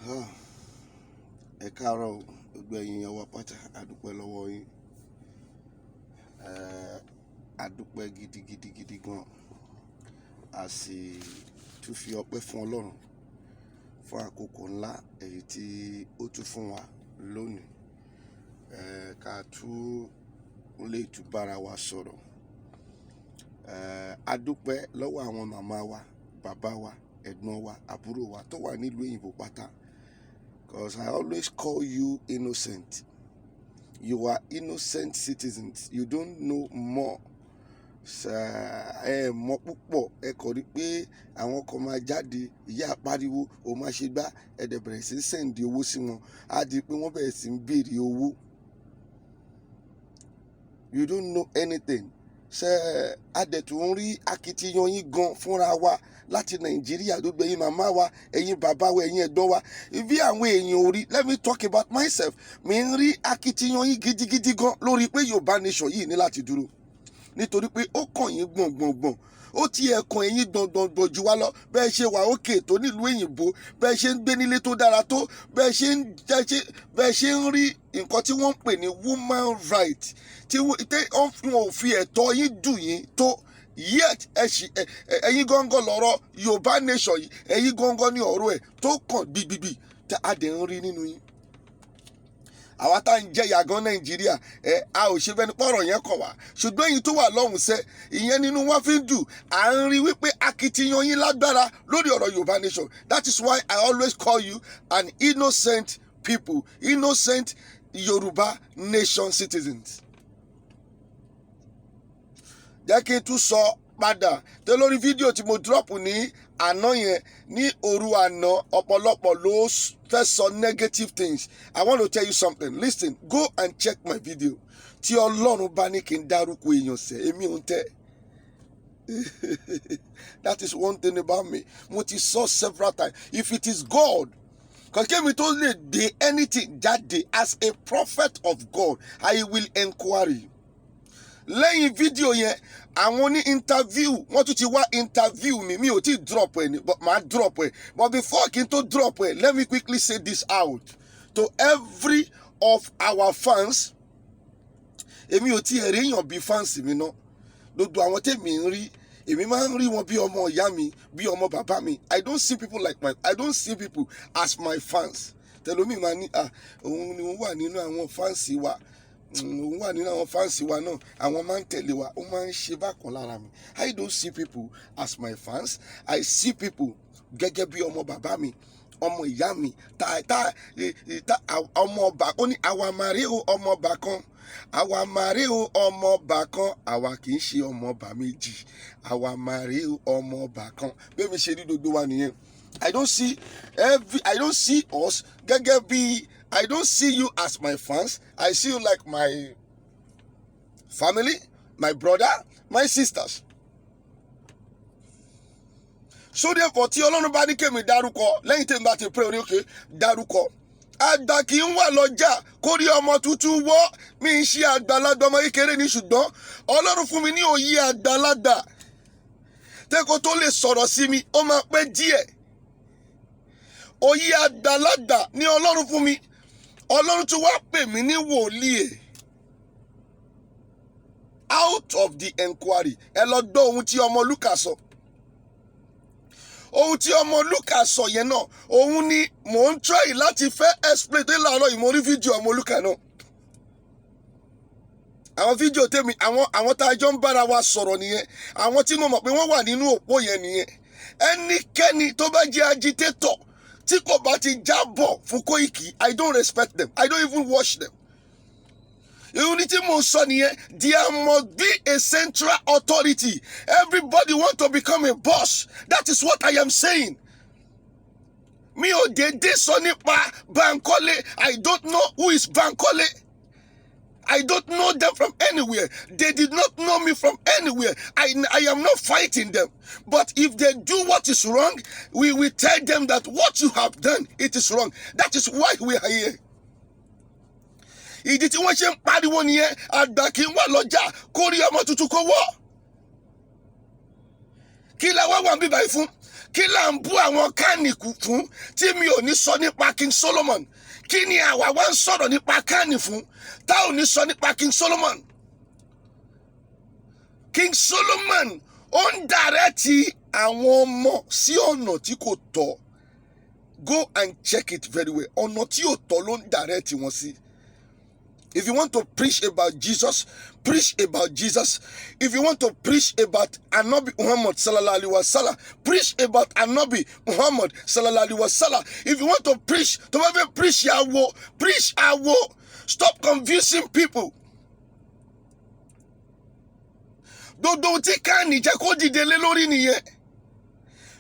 Ẹ káàárọ̀ gbogbo ẹ̀yin èèyàn wa pátá, a dúpẹ́ lọ́wọ́ yín. A dúpẹ́ gidigidi gan. A sì tún fi ọpẹ́ fún Ọlọ́run fún àkókò ńlá èyí tí ó tún fún wa lónìí. Ká tún lè tún bára wa sọ̀rọ̀. A dúpẹ́ lọ́wọ́ àwọn màmá wa, bàbá wa, ẹ̀gbọ́n wa, àbúrò wa tó wà nílùú òyìnbó pátá. Because I always call you innocent. You are innocent citizens. You don't know more. Ẹ mọ̀ púpọ̀, ẹ kọ̀ rí pé àwọn kan máa jáde, ìyá pariwo, ó máa ṣe gbá, ẹ̀dẹ̀ bẹ̀rẹ̀ sí send owó sí wọn. Á di pé wọ́n bẹ̀rẹ̀ sí ń béèrè owó. You don't know anything. Adẹ̀tù ń rí akitiyan yín gan fúnra wa láti Nàìjíríà, gbogbo ẹ̀yin màmá wa, ẹ̀yin bàbá wa, ẹ̀yin ẹ̀gbọ́n wa. Bí àwọn èèyàn ò rí, let me talk about myself. Mi ń rí akitiyan yín gidigidi gan lórí pé Yorùbá nation yìí ní láti dúró. Nítorí pé ó kàn yín gbọ̀ngbọ̀ngbọ̀n. Ó ti ẹ̀kan ẹ̀yin gbọ̀ngbọ̀ngbọ̀n jù wá lọ. Bẹ́ẹ̀ ṣe wà òkè tó nílùú òyìnbó, bẹ́ẹ̀ ṣe ń gbé nílé tó dára tó, bẹ́ẹ̀ ṣe ń rí nǹkan tí wọ́n ń pè ní woman right, tí wọ́n ò fi ẹ̀tọ́ yín dùn yín tó. Yet ẹ̀yin gangan lọ́rọ̀ Yorùbá nation yìí, ẹ̀yin gangan ní ọ̀rọ̀ ẹ̀ tó kàn gbìgbìgbì tí a dẹ̀ ń rí nínú yín. Àwa tá ń jẹ ìyà gan Nàìjíríà, a ò ṣe bẹ́ẹ̀ ni pọ̀rọ̀ yẹn kàn wá. Ṣùgbọ́n èyí tó wà lọ́hùn sẹ́, ìyẹn nínú wọn fi ń dùn. À ń rí wípé akitiyan yín lágbára lórí ọ̀rọ̀ Yorùbá nation. That is why I always call you an innocent people, innocent Yorùbá nation citizens. Jẹ́ kí n tún sọ padà tẹ lórí fídíò tí mo drop ní àná yẹn, ní òru àná, ọ̀pọ̀lọpọ̀ ló fẹ́ sọ negative things. I want to tell you something. Listen, go and check my video. Tí Ọlọ́run bá ní kí n dárúkọ èèyàn sẹ́, èmi ò ń tẹ́. That is one thing about me. Mo ti sọ several times. If it is God, because kémi tó lè dé anything jáde as a prophet of God, I will inquiry. Lẹ́yìn fídíò yẹn, àwọn ní interview, wọ́n tún ti wá interview mi ò tí drop ẹ̀ ni, but màá drop ẹ̀. But before kí n tó drop ẹ̀, let me quickly say this out to every of our fans. Èmi ò tí ẹ̀rí èèyàn bí fans mi ná. Gbogbo àwọn tèmi ń rí, èmi máa ń rí wọn bí ọmọ ìyá mi, bí ọmọ bàbá mi. I don't see people as my fans. Tẹlomi máa ní, òun ni wọ́n wà nínú àwọn fans wa. Òun wà nínú àwọn fans wa náà, àwọn máa ń tẹ̀lé wa, ó máa ń ṣe bákan lára mi. I don't see people as my fans. I see people gẹ́gẹ́ bí ọmọ bàbá mi, ọmọ ìyá mi, ọmọ ọba. Ó ní àwa màrí o ọmọ ọba kan, àwa màrí o ọmọ ọba kan, àwa kì í ṣe ọmọ ọba méjì, àwa màrí o ọmọ ọba kan. Bẹ́ẹ̀ mi ṣe rí gbogbo wa nìyẹn. I don't see us gẹ́gẹ́ bí. I don't see you as my fans. I see you like my family, my brother, my sisters. So therefore, tí Ọlọ́run bá ní kémi dárúkọ, lẹ́yìn tí n bá ti pray orí òkè dárúkọ. Àgbà kì í wà lọ́jà kórí ọmọ tuntun wọ́. Mi ń ṣe àgbàlagbà ọmọ kékeré ní, ṣùgbọ́n Ọlọ́run fún mi ní òye àgbàlagbà. Tẹ́kọ̀ tó lè sọ̀rọ̀ sí mi, ó máa pẹ́ díẹ̀. Òye àgbàlagbà ni Ọlọ́run fún mi. Ọlọ́run tún wá pè mí ní wòlíì ẹ̀. Out of the inquiry, ẹ lọ gbọ́ ohun tí ọmọ Lúkà sọ. Ohun tí ọmọ Lúkà sọ yẹn náà, òun ni mò ń try láti fẹ́ explain tó láàárọ̀ yìí. Mo rí fídíò ọmọ Lúkà náà. Àwọn fídíò tèmi, àwọn tá a jọ ń bára wa sọ̀rọ̀ nìyẹn. Àwọn tí mo mọ̀ pé wọ́n wà nínú òpó yẹn nìyẹn. Ẹnikẹ́ni tó bá jẹ́ agitator tí kò bá ti jábọ̀ fún Koiki, I don't respect them. I don't even watch them. Ìhun tí mo sọ nìyẹn, there must be a central authority. Everybody want to become a boss. That is what I am saying. Mi ò dédé sọ nípa Bankole. I don't know who is Bankole. I don't know them from anywhere. They did not know me from anywhere. I am not fighting them. But if they do what is wrong, we will tell them that what you have done, it is wrong. That is why we are here. Ìdí tí wọ́n ṣe ń pariwo nìyẹn, àgbà kì í wà lọ́jà kórí ọmọ tuntun kó wọ́. kí la wá wà bíbá yìí fún? Kí la ń bú àwọn káànì fún tí mi ò ní sọ nípa King Solomon? Kí ni àwa wá ń sọ̀rọ̀ nípa káànì fún tá ò ní sọ nípa King Solomon? King Solomon ó ń dàrẹ́tì àwọn ọmọ sí ọ̀nà tí kò tọ́. Go and check it very well. Ọ̀nà tí ò tọ́ ló ń dàrẹ́tì wọn sí. If you want to preach about Jesus, preach about Jesus. If you want to preach about Anabi Muhammad sallallahu alaihi wasallam, preach about Anabi Muhammad sallallahu alaihi wasallam. If you want to preach Awo, preach Awo. Stop confusing people. Dodo tí Kani jẹ́ kó dìde lé lórí nìyẹn.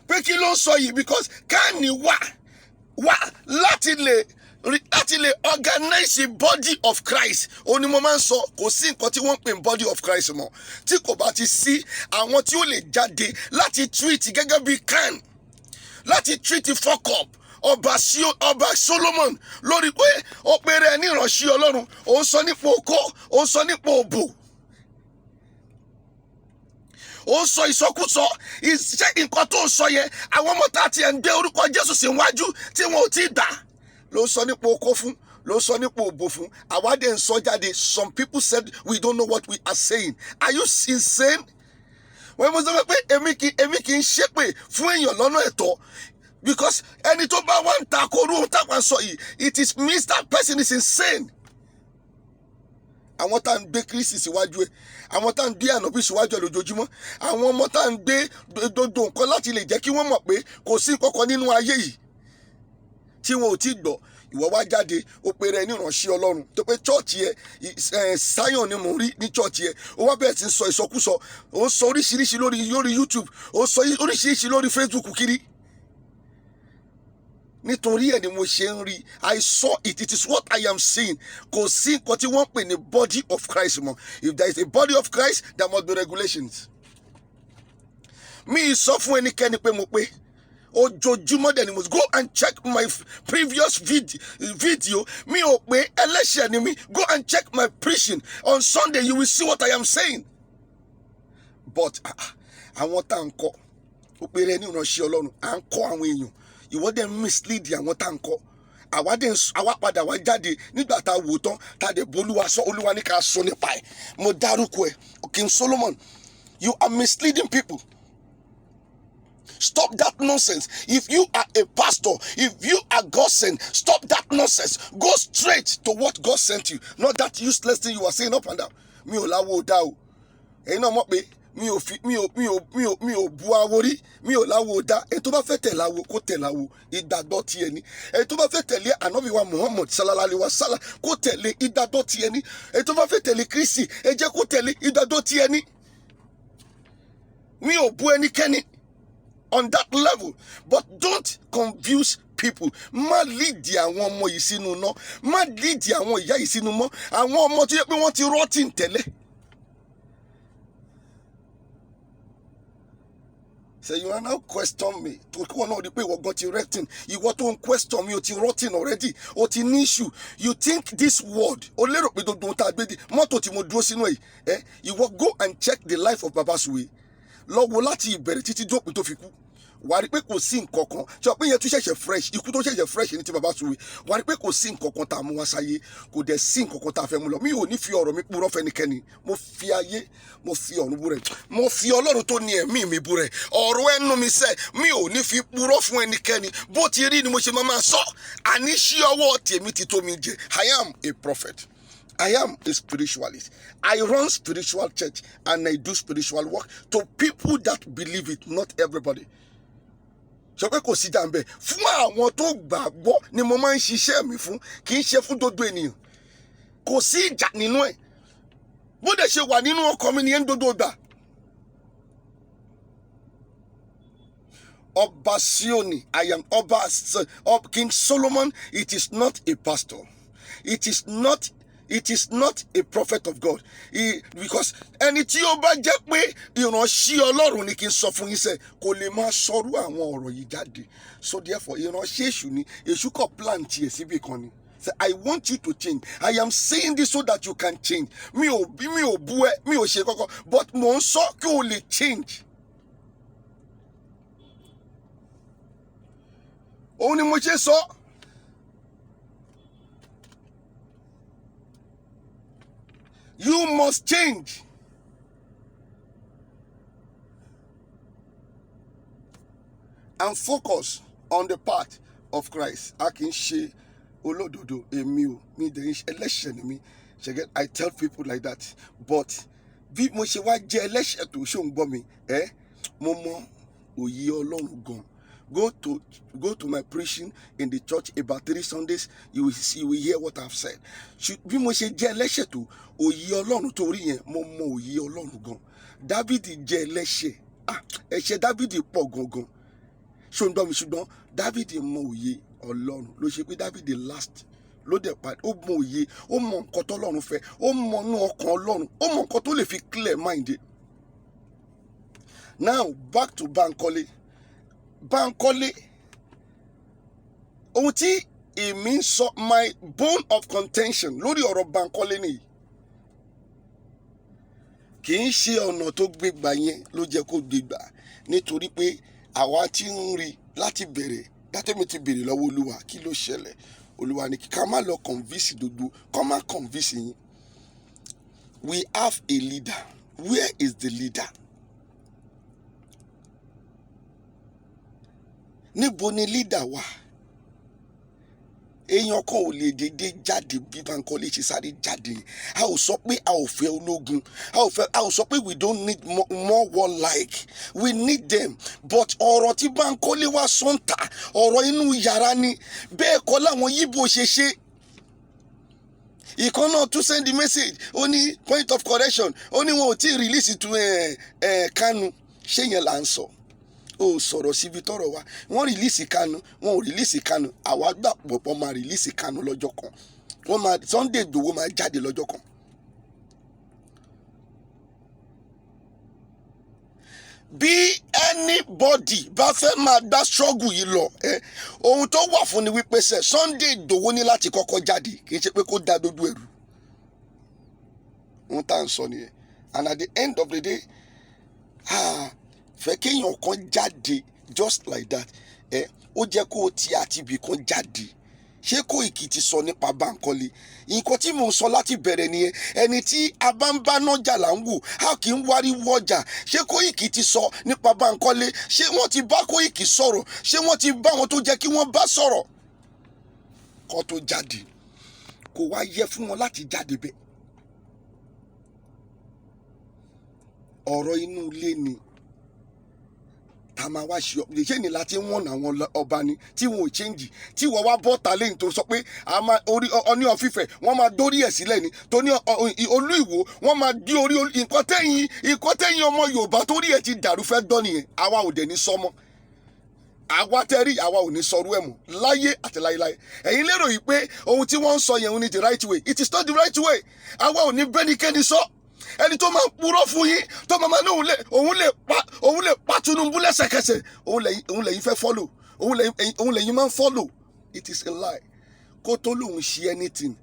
Pé kí ló ń sọ yìí? Because Kani wà láti lè organize the body of Christ. Ó ní mo máa ń sọ kò sí nǹkan tí wọ́n ń pè ní body of Christ mọ́ tí kò bá ti sí àwọn tí ó lè jáde láti treat gẹ́gẹ́ bí Khan, láti treat fuck up ọba Solomon lórí pé ó pe rẹ̀ ní ìránṣẹ́ Ọlọ́run. Ó ń sọ nípa okó, ó ń sọ nípa òbò, ó ń sọ ìsọkúsọ. Iṣẹ́ nǹkan tó ń sọ yẹn àwọn ọmọ tá a ti ẹ̀ ń gbé orúkọ Jésù síwájú tí wọn ò tí ì gbà ló ń sọ nípa okó fún, ló ń sọ nípa òbò fún. Àwa dẹ̀ ń sọ jáde. Some people said we don't know what we are saying. Are you insane? Wọ́n mú sọ pé èmi kì í ṣépè fún èèyàn lọ́nà ẹ̀tọ́, because ẹni tó bá wá ń ta korú táwọn sọ yìí, it is means that person is insane. Àwọn tá ń gbé Kristi síwájú ẹ̀, àwọn tá ń gbé ànábì síwájú ẹ̀ lójoojúmọ́, àwọn ọmọ tá ń gbé dodo nǹkan láti lè jẹ́ kí wọ́n mọ̀ pé kò sí nǹkan nínú ayé yìí tí wọn ò tí gbọ́. Ìwọ wá jáde ó pe rẹ̀ ní ìránṣẹ́ Ọlọ́run tó pé chọ́ọ̀chì ẹ̀ Zion ni mò ń rí ní chọ́ọ̀chì ẹ̀. Ó wá bẹ̀rẹ̀ sí sọ ìsọkúsọ, ó sọ oríṣiríṣi lórí YouTube, ó sọ oríṣiríṣi lórí Facebook kiri. Nítorí ẹ̀ ni mo ṣe ń rí. I saw it. It is what I am seeing. Kò sí nǹkan tí wọ́n pè ní body of Christ mọ́. If there is a body of Christ, there must be regulations. Mi sọ fún ẹnikẹ́ni pé mo pé ojoojúmọ́ dẹ̀ ni mo go and check my previous video. Mi ò pé ẹlẹ́ṣẹ̀ ni mi. Go and check my preaching on Sunday. You will see what I am saying. But àwọn tá à ń kọ́ ó pe rẹ̀ ní ìránṣẹ́ Ọlọ́run, à ń kọ́ àwọn èèyàn. Ìwọ dẹ̀ mislead àwọn tá ń kọ́. Àwa padà wá jáde nígbà tá a wò tán tá a dẹ̀ bo Olúwa sọ, Olúwa ní ká sọ nípa ẹ̀. Mo dárúkọ ẹ̀, King Solomon. You are misleading people. Stop that nonsense. If you are a pastor, if you are God sent, stop that nonsense. Go straight to what God sent you, not that useless thing you are saying up and down. Mi ò láwo dá o. Ẹ̀yin náà mọ̀ pé mi ò bu awo rí, mi ò láwo dá. Ẹni tó bá fẹ́ tẹ̀lé awo kó tẹ̀lé awo, ìgbàgbọ́ ti ẹni. Ẹni tó bá fẹ́ tẹ̀lé Ànábì wa Muhammad sallallahu alaihi wasallam kó tẹ̀lé ìgbàgbọ́ ti ẹni. Ẹni tó bá fẹ́ tẹ̀lé Kristi ẹ jẹ́ kó tẹ̀lé ìgbàgbọ́ ti ẹni. Mi ò bu ẹnikẹ́ni on that level, but don't confuse people. Má lead àwọn ọmọ yìí sínú iná, má lead àwọn ìyá yìí sínú mọ́. Àwọn ọmọ tó yẹ pé wọ́n ti rọ́tìn tẹ́lẹ̀. So you are now question me. To kí wọn náà di pé ìwọ gan ti rotting. Ìwọ tó ń question me o ti rotting already. O ti ní issue. You think this word o lérò pé gbogbo tá a gbé di mọ́tò tí mo dúró sínú ẹ̀. Ìwọ go and check the life of Baba Suwe. Lọ wo láti ìbẹ̀rẹ̀ títí dópin tó fi kú. Wà á rí pé kò sí nǹkan kan tí wọ́n pé yẹn tún ṣẹ̀ṣẹ̀ fresh, ikú tó ṣẹ̀ṣẹ̀ fresh ní ti Baba Suwe. Wà á rí pé kò sí nǹkan kan tá a mú wá sáyé, kò dẹ̀ sí nǹkan kan tá a fẹ́ mú lọ. Mi ò ní fi ọ̀rọ̀ mi purọ́ fẹ́nikẹ́ni. Mo fi ayé, mo fi ọ̀run bú rẹ̀. Mo fi Ọlọ́run tó ní ẹ̀mí mi bú rẹ̀. Ọ̀rọ̀ ẹnu mi sẹ́, mi ò ní fi purọ́ fún ẹnikẹ́ni. Bó ti rí ni mo ṣe máa sọ. Àní ṣí ọwọ́ tèmi ti tó mi jẹ. I am a prophet. I am a spiritualist. I run spiritual church and I do spiritual work to people that believe it, not everybody. Sọ pé kò sí jàǹbẹ̀ fún àwọn tó gbàgbọ́ ni mo máa ń ṣiṣẹ́ mi fún, kì í ṣe fún gbogbo ènìyàn. Kò sí ìjà nínú ẹ̀. Bó dẹ̀ ṣe wà nínú ọkàn mi nìyẹn gbogbo ìgbà. Ọba Sioni, I am Ọba King Solomon. It is not a pastor. It is not a prophet of God. Because ẹni tí ó bá jẹ́ pé ìránṣẹ́ Ọlọ́run ni kí n sọ fún yín sẹ́, kò lè máa sọrú àwọn ọ̀rọ̀ yìí jáde. So therefore ìránṣẹ́ èṣù ni, èṣù kò plan tiẹ̀ síbì kan ni. Say, I want you to change. I am saying this so that you can change. Mi ò bú ẹ, mi ò ṣe kọ́kọ́, but mo ń sọ kí o lè change. òun ni mo ṣe sọ. You must change. And focus on the path of Christ. A kì í ṣe olódodo èmi o, mi dẹ̀ ń ṣe ẹlẹ́ṣẹ̀ ni mi. I tell people like that. But bí mo ṣe wá jẹ́ ẹlẹ́ṣẹ̀ tó ṣó ń gbọ́ mi, mo mọ òye Ọlọ́run gan. Go to my preaching in the church about 3 Sundays, you will hear what I've said. Bí mo ṣe jẹ́ ẹlẹ́ṣẹ̀ tó, òye Ọlọ́run tó rí yẹn, mo mọ òye Ọlọ́run gan. Dávídì jẹ́ ẹlẹ́ṣẹ̀. Ẹ̀ṣẹ̀ Dávídì pọ̀ gangan. Ṣùgbọ́n Dávídì mọ òye Ọlọ́run ló ṣe pé Dávídì last ló dẹ̀ padà. Ó mọ òye, ó mọ nǹkan tó Ọlọ́run fẹ́, ó mọ inú ọkàn Ọlọ́run, ó mọ nǹkan tó lè fi clear mind. Now back to Bankole. Ohun tí èmi ń sọ, my bone of contention lórí ọ̀rọ̀ Bankole nìyí. Kì í ṣe ọ̀nà tó gbégbà yẹn ló jẹ́ kó gbégbà, nítorí pé àwa tí ń rí láti bẹ̀rẹ̀ dátẹ́mi ti bèrè lọ́wọ́ Olúwa kí ló ṣẹlẹ̀. Olúwa ní ká má lọ convince gbogbo, kọ́ má convince yín. We have a leader. Where is the leader? Níbo ni leader wà? Èèyàn kan ò lè dédé jáde bí Bankole ṣe sáré jáde. A ò sọ pé a ò fẹ́ ológun. A ò sọ pé we don't need more warlike. We need them. But ọ̀rọ̀ tí Bankole wá sọ́ńtà, ọ̀rọ̀ inú yàrá ni. Bẹ́ẹ̀ kọ́ láwọn Yíbò ṣe ṣe. Ìkan náà tún send the message. Ó ní point of correction. Ó ní wọn ò tí release to Kanu. Ṣé yẹn là ń sọ? Ó sọ̀rọ̀ síbi tọ́rọ̀ wa. Wọ́n release Kanu, wọn ò release Kanu. Àwa gbà pọ̀pọ̀ máa release Kanu lọ́jọ́ kan. Sunday Igboho máa jáde lọ́jọ́ kan. Bí anybody bá fẹ́ máa dá struggle yìí lọ, ohun tó wà fún ni wípé Sunday Igboho ní láti kọ́kọ́ jáde, kì í ṣe pé kó dá dodo ẹ̀rù. Ohun tá à ń sọ nìyẹn. And at the end of the day, fẹ́ kéèyàn kan jáde just like that, ó jẹ́ kó ti àti ibì kan jáde. Ṣé Koiki ti sọ nípa Bankole? Nǹkan tí mò ń sọ láti bẹ̀rẹ̀ nìyẹn. Ẹni tí a bá ń bá nájà là ń wò, a kì í wárí wọjà. Ṣé Koiki ti sọ nípa Bankole? Ṣé wọ́n ti bá Koiki sọ̀rọ̀? Ṣé wọ́n ti bá wọn tó jẹ́ kí wọ́n bá sọ̀rọ̀? Kó tó jáde, kò wá yẹ fún wọn láti jáde bẹ́ẹ̀. Ọ̀rọ̀ inú ilé ni. Ta máa wá ṣe ni láti wọ́n àwọn ọba ni tí wọn ò change, tí wọ́n wá bọ́ ta lẹ́yìn tó sọ pé Ọọ̀ni of Ifẹ̀ wọ́n máa dórí ẹ̀ sílẹ̀ ni, tó ní Olú Ìwó wọ́n máa dí orí nǹkan tẹ́yìn ọmọ Yorùbá torí ẹ̀ ti dàrú fẹ́ dán nìyẹn. Àwa ò dẹ̀ ní sọmọ, àwa tẹ́rí àwa ò ní sọrú ẹ̀ mọ́ láyé àti láyéláyé. Ẹ̀yin lérò yìí pé ohun tí wọ́n ń sọ yẹn ní the right way. It is not the right way. Àwa ò ní bẹ́nikẹ́ni sọ. Ẹni tó máa ń purọ́ fún yín, tó máa ní òun lè pa Tinubu lẹ́sẹ̀kẹsẹ̀, òun lẹ́yìn fẹ́ follow, òun lẹ́yìn máa ń follow. It is a lie. Kó tó lóun ṣe anything,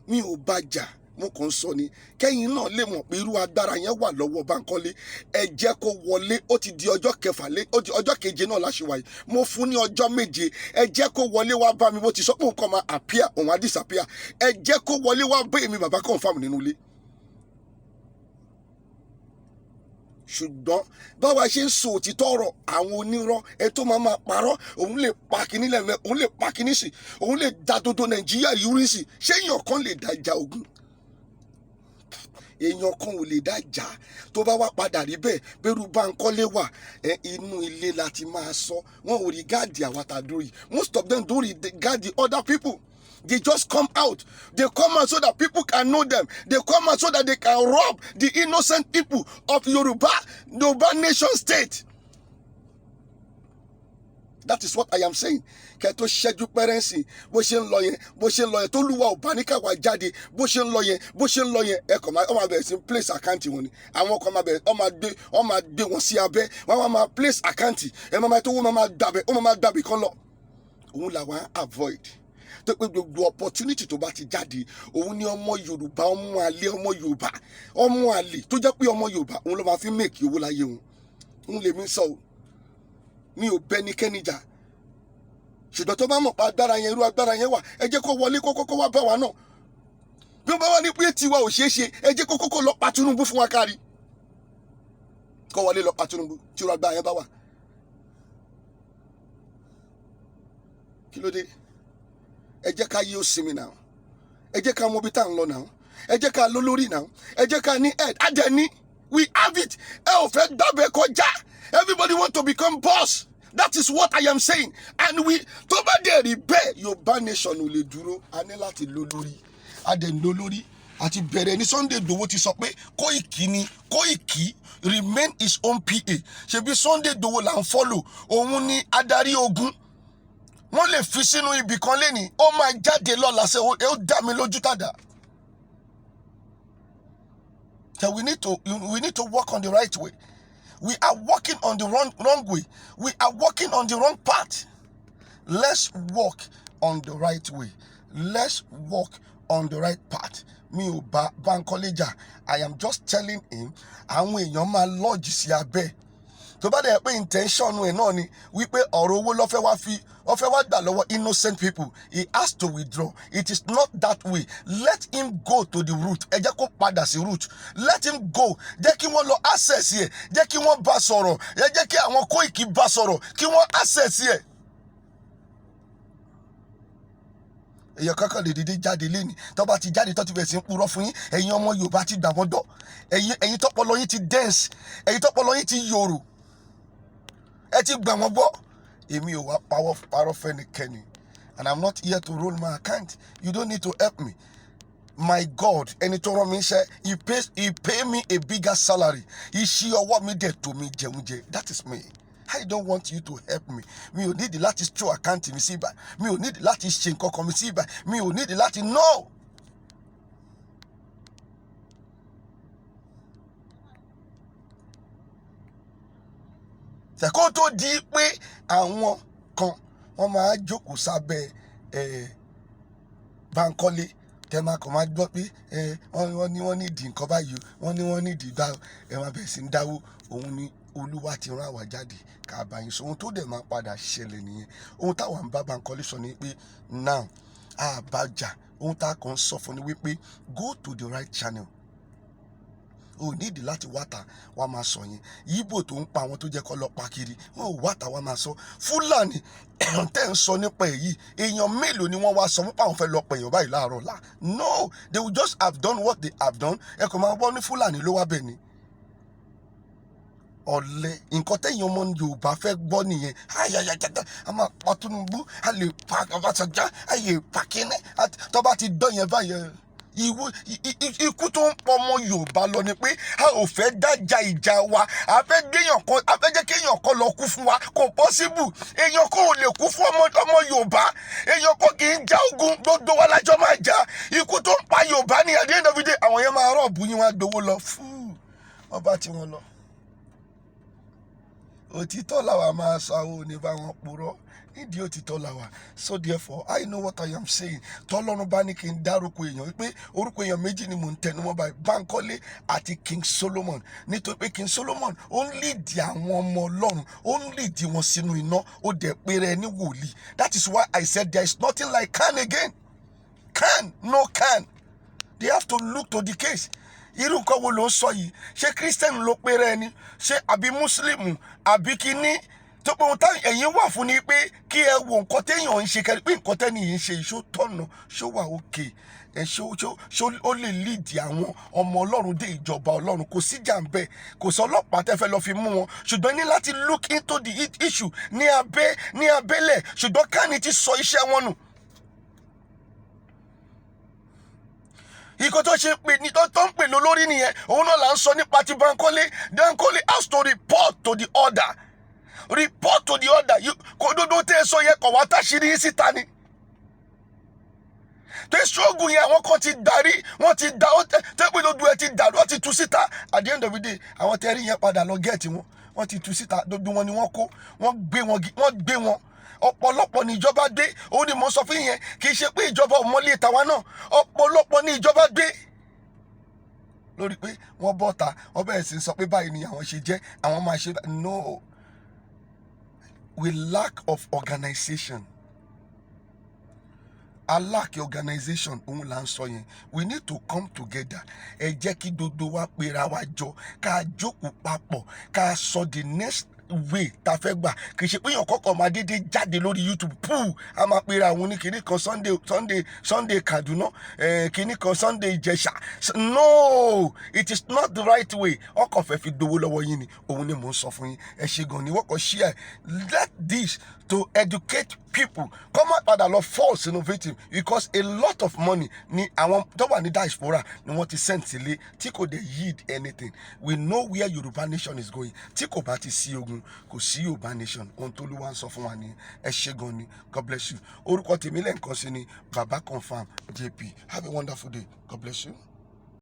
mi ò bá jà, mo kàn ń sọ ni kẹ́yìn náà lè mọ̀ pé irú agbára yẹn wà lọ́wọ́ Bankole. Ẹ jẹ́ kó wọlé. Ó ti di ọjọ́ kẹfà ó di ọjọ́ keje náà láṣìwà yìí. Mo fún ní ọjọ́ méje. Ẹ jẹ́ kó wọlé wá bá mi. Mo ti sọ pé òun kàn máa appear, òun á disappear. Ẹ jẹ́ kó wọlé wá bá èmi Babaconfirm nínú ilé. Ṣùgbọ́n báwa ṣe ń sọ òtítọ́ ọ̀rọ̀, àwọn onírọ́ tó máa parọ́, òun lè pa kíní lẹ́mẹ̀, òun lè pa kíní sí, òun lè da dodo Nàìjíríà yúrí sí. Ṣé èèyàn kan lè dá ìjà ogun? Èèyàn kan ò lè dá ìjà. Tó bá wá padà rí bẹ́ẹ̀, bẹ́rù Bankole wà, inú ilé láti máa sọ. Wọn ò regard àwa tàdúró yìí. Most of them don't regard the other people. They just come out. They come out so that people can know them. They come out so that they can rob the innocent people of Yoruba nation state. That is what I am saying. Kẹ́ tó ṣẹ́jú pẹ́rẹ́nsì bó ṣe ń lọ yẹn tó lúwa ò bá ní káwa jáde bó ṣe ń lọ yẹn ẹ̀kọ́ máa bẹ̀rẹ̀ sí place àkáǹtì wọn ni. Àwọn kan máa bẹ̀rẹ̀ ọ máa gbé wọn sí abẹ́, wọ́n máa place àkáǹtì, máa tó wọ́n máa dàbẹ̀ kan lọ. Òun làwọn avoid. Tó pé gbogbo opportunity tó bá ti jáde, òun ni ọmọ Yorùbá, ọmọ àlè tó jẹ́ pé ọmọ Yorùbá òun ló máa fi make owó láyé wọn. Òun lèmi sọ o, mi ò bẹ́nikẹ́ni jà. ṣùgbọ́n tó bá mọ̀ pa agbára yẹn irú agbára yẹn wà ẹ jẹ́ kó wọlé kókó wá bá wa náà. Bí wọ́n bá wá ní pé tiwa ò ṣeé ṣe ẹ jẹ́ kókó lọ pa Tinubu fún wa kárí. Kó wọlé lọ pa Tinubu tí irú agbára yẹn bá wà. Kí ló dé? Ẹ jẹ́ ká yé ó sinmi náà. Ẹ jẹ́ ká mọ ibi tá à ń lọ náà. Ẹ jẹ́ ká lọ lórí náà. Ẹ jẹ́ ká ní head. Adẹ ní we have it. Ẹ ò fẹ́ dábẹ́ kọjá. Everybody want to become boss. That is what I am saying. And we tó bá dẹ̀ rí bẹ́ẹ̀ Yorùbá nation ò lè dúró. A ní láti lọ lórí. Adẹ ń lọ lórí. Àti bẹ̀rẹ̀ ní Sunday Igboho ti sọ pé Koiki remain his own PA. Ṣebí Sunday Igboho là ń follow. Òun ni adarí ogun. Wọ́n lè fi sínú ibì kan lẹ́ni. Ó máa jáde lọ́la ṣe ó dá mi lójú tàdá. So we need to work on the right way. We are walking on the wrong way. We are walking on the wrong path. Let's walk on the right way. Let's walk on the right path. Mi ò bá Bankole jà. I am just telling him àwọn èèyàn máa lodge sí abẹ́. Tó bá dẹ̀ pé intention ẹ̀ náà ni wípé ọ̀rọ̀ owó ló fẹ́ wá gbà lọ́wọ́ innocent people. He has to withdraw. It is not that way. Let him go to the root. Ẹ jẹ́ kó padà sí root. Let him go. Jẹ́ kí wọ́n lọ access yẹ. Jẹ́ kí wọ́n bá sọ̀rọ̀. Ẹ jẹ́ kí àwọn Koiki bá sọ̀rọ̀. Kí wọ́n access yẹ. Èèyàn kankan lè dédé jáde léni. Tó bá ti jáde tó ti bẹ̀rẹ̀ sí ń purọ́ fún yín. Ẹ̀yin ọmọ Yorùbá ti gbà wọ́n dọ̀. Ẹ̀yin tọ́pọlọ yín ti dense. Ẹ̀yin tọ́pọlọ yín ti yòrò. Ẹ ti gbà wọ́n gbọ́. Èmi ò wá parọ́ fẹ́nikẹ́ni. And I'm not here to roll my account. You don't need to help me. My God, ẹni tó rán mi iṣẹ́, he pay me a bigger salary. Iṣẹ́ ọwọ́ mi dẹ̀ tó mi jẹun jẹ. That is me. I don't want you to help me. Mi ò need láti throw account mi sí ibà. Mi ò need láti ṣe nǹkan kan mi sí ibà. Mi ò need láti no. Ṣèkó tó di pé àwọn kan wọ́n máa jókòó sábẹ́ Bankole tẹ́ máa kàn máa gbọ́ pé wọ́n ní ìdí nǹkan báyìí wọ́n ní ìdí gbà ẹ máa bẹ̀rẹ̀ sí ń dáwó. Òun ni Olúwa ti rán àwa jáde ká bá yín sọ. Ohun tó dẹ̀ máa padà ṣẹlẹ̀ nìyẹn. Ohun táwa ń bá Bankole sọ ni pé now àbájá ohun tá a kàn ń sọ fún ni wípé go to the right channel. O nídìí láti wáta wá máa sọ yẹn. Yíbò tó ń pa àwọn tó jẹ́ kó lọ pa kiri wọn ò wáta wá máa sọ. Fúlàní tẹ́ ń sọ nípa èyí èèyàn mélòó ni wọ́n wá sọ nípa àwọn fẹ́ lọ pẹ̀yàn báyìí láàárọ̀ là. No, they will just have done what they have done. Ẹ kò máa wọ́n ní Fúlàní ló wá bẹ̀ ni. Ọ̀lẹ nǹkan tẹ́yìn ọmọ Yorùbá fẹ́ gbọ́ nìyẹn. A máa pa Tinubu a lè pa Ọbásanjọ́ a lè pa kíní tó bá ti dán yẹn báyẹn. Ikú tó ń pọ̀ ọmọ Yorùbá lọ ni pé a ò fẹ́ dájà ìjà wa. A fẹ́ jẹ́ kéèyàn kan lọ kú fún wa. Kò possible. Èèyàn kan ò lè kú fún ọmọ Yorùbá. Èèyàn kan kì í já ogun. Gbogbo wa lájọ máa jà. Ikú tó ń pa Yorùbá ní at the end of the day. Àwọn yẹn máa rọ̀bù yín wá gbowó lọ. Wọ́n bá tí wọ́n lọ. Òtítọ́ làwa máa sọ àwọn òní bá wọn purọ́. Nídìí òtítọ́ làwa. So therefore I know what I am saying. Tọ́lọ́run bá ní kí n dárúkọ èèyàn wípé orúkọ èèyàn méjì ni mò ń tẹnu mọ́ báyìí. Bankole àti King Solomon. Nítorí pé King Solomon ó ń lead àwọn ọmọ Ọlọ́run. Ó ń lead wọn sínú iná. Ó dẹ̀ pé rẹ̀ ní wòlíì. That is why I said there is nothing like can again. No can. They have to look to the case. Irú nǹkan wo ló ń sọ yìí? Ṣé Christian ló pé rẹ̀ ni? Ṣé àbí Muslim àbí kíní? Tó pé ohun táwọn ẹ̀yin wà fún ni pé kí ẹ wo nǹkan téèyàn ń ṣe kẹ́rin pé nǹkan tẹ́ni yìí ń ṣe ìṣó tọ̀nà ṣó wà òkè ṣó ó lè lead àwọn ọmọ Ọlọ́run dé ìjọba Ọlọ́run. Kò sí jàǹbẹ́ kò sọ ọlọ́pàá tẹ́ fẹ́ lọ fi mú wọn ṣùgbọ́n ní láti look into the issue ní abẹ́lẹ̀ ṣùgbọ́n Kani ti sọ iṣẹ́ wọn nù. Ikọ̀ tó ṣe pè ní tó ń pè lólórí nìyẹn. Òun náà là ń sọ nípa ti Bankole. Bankole has to report to the order. Report to the order. Kò dodo tẹ́ ẹ sọ yẹn kọ̀ wá táṣírí yín síta ni. Tó ṣóògùn yẹn àwọn kan ti darí wọ́n ti dá tẹ́pẹ́ dodo ẹ ti dàrú wọ́n ti tú síta. At the end of the day àwọn tẹ́rí yẹn padà lọ gẹ́ẹ̀tì wọn. Wọ́n ti tú síta dodo wọn ni wọ́n kó wọ́n gbé wọn. Ọ̀pọ̀lọpọ̀ ní ìjọba dé. Ó ní mo sọ fún yẹn kì í ṣe pé ìjọba ọmọlé tàwa náà. Ọ̀pọ̀lọpọ̀ ní ìjọba dé. Lórí pé wọ́n bọ́ta wọ́n bẹ̀rẹ̀ sí sọ pé báyìí ni àwọn ṣe jẹ́ àwọn máa ṣe no. We lack of organization. aláàkì organization òun là ń sọ yẹn. We need to come together. Ẹ jẹ́ kí gbogbo wa pera wa jọ ká jókòó papọ̀ ká sọ the next way ta fẹ́ gbà. Kì í ṣe pé èèyàn kọ́kọ́ máa dédé jáde lórí YouTube púù a máa pera àwọn oníkìní kan Sunday Kaduna kìní kan Sunday Ìjẹ̀ṣà. No, it is not the right way. Ọkọ̀ fẹ́ fi gbowó lọ́wọ́ yín ni òun ni mò ń sọ fún yín. Ẹ ṣe gan ni wọ́n kàn share. Let this to educate people. Come out padà lọ false innovative because a lot of money ni àwọn tó wà ní diaspora ni wọ́n ti send sílé tí kò dé yield anything. We know where Yoruba nation is going. Tí kò bá ti sí ogun kò sí Yoruba nation. Ohun tó Olúwa ń sọ fún wa ni. Ẹ ṣé gan ni. God bless you. Orúkọ tèmi lẹ́ǹkan sí ni Babaconfirm JP. Have a wonderful day. God bless you.